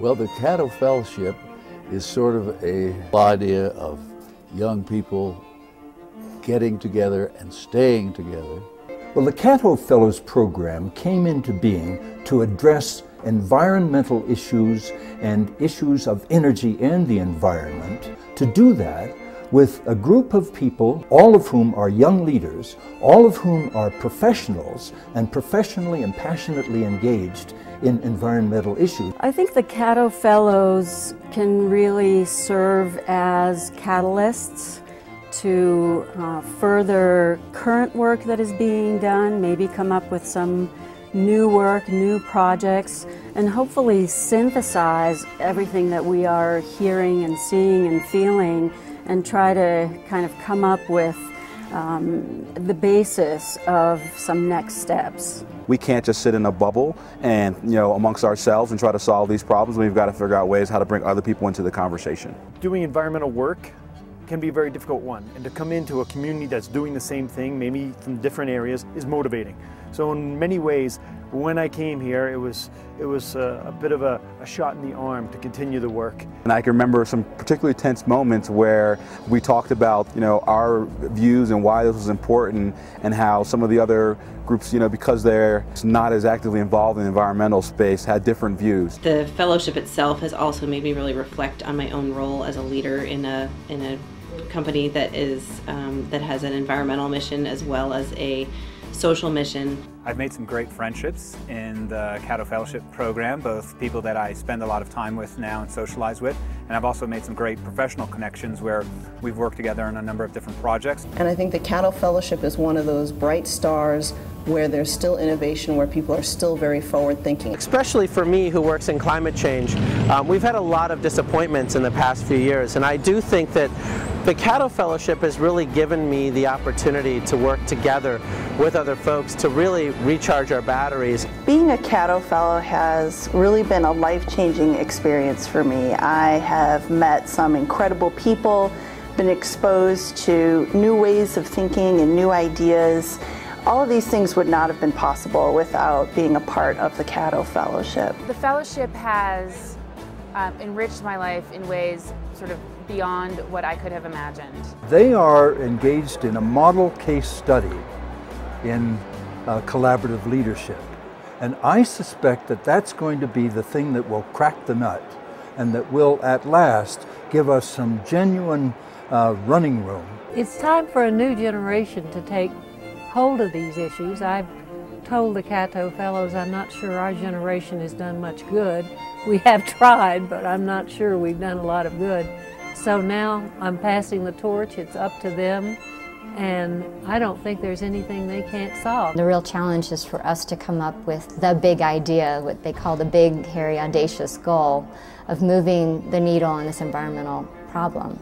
Well, the Catto Fellowship is sort of an idea of young people getting together and staying together. Well, the Catto Fellows Program came into being to address environmental issues and issues of energy and the environment. To do that with a group of people, all of whom are young leaders, all of whom are professionals and professionally and passionately engaged in environmental issues. I think the Catto Fellows can really serve as catalysts to further current work that is being done, maybe come up with some new work, new projects, and hopefully synthesize everything that we are hearing and seeing and feeling and try to kind of come up with the basis of some next steps. We can't just sit in a bubble and, amongst ourselves and try to solve these problems. We've got to figure out ways how to bring other people into the conversation. Doing environmental work can be a very difficult one, and to come into a community that's doing the same thing, maybe from different areas, is motivating. So in many ways, when I came here, it was a bit of a shot in the arm to continue the work. And I can remember some particularly tense moments where we talked about, our views and why this was important, and how some of the other groups, because they're not as actively involved in the environmental space, had different views. The fellowship itself has also made me really reflect on my own role as a leader in a company that has an environmental mission as well as a social mission. I've made some great friendships in the Catto Fellowship program, both people that I spend a lot of time with now and socialize with, and I've also made some great professional connections where we've worked together on a number of different projects. And I think the Catto Fellowship is one of those bright stars where there's still innovation, where people are still very forward-thinking. Especially for me, who works in climate change, we've had a lot of disappointments in the past few years, and I do think that the Catto Fellowship has really given me the opportunity to work together with other folks to really recharge our batteries. Being a Catto Fellow has really been a life-changing experience for me. I have met some incredible people, been exposed to new ways of thinking and new ideas. All of these things would not have been possible without being a part of the Catto Fellowship. The fellowship has enriched my life in ways sort of beyond what I could have imagined. They are engaged in a model case study in collaborative leadership. And I suspect that that's going to be the thing that will crack the nut and that will at last give us some genuine running room. It's time for a new generation to take hold of these issues. I've told the Catto Fellows I'm not sure our generation has done much good. We have tried, but I'm not sure we've done a lot of good. So now I'm passing the torch. It's up to them, and I don't think there's anything they can't solve. The real challenge is for us to come up with the big idea, what they call the big, hairy, audacious goal of moving the needle on this environmental problem.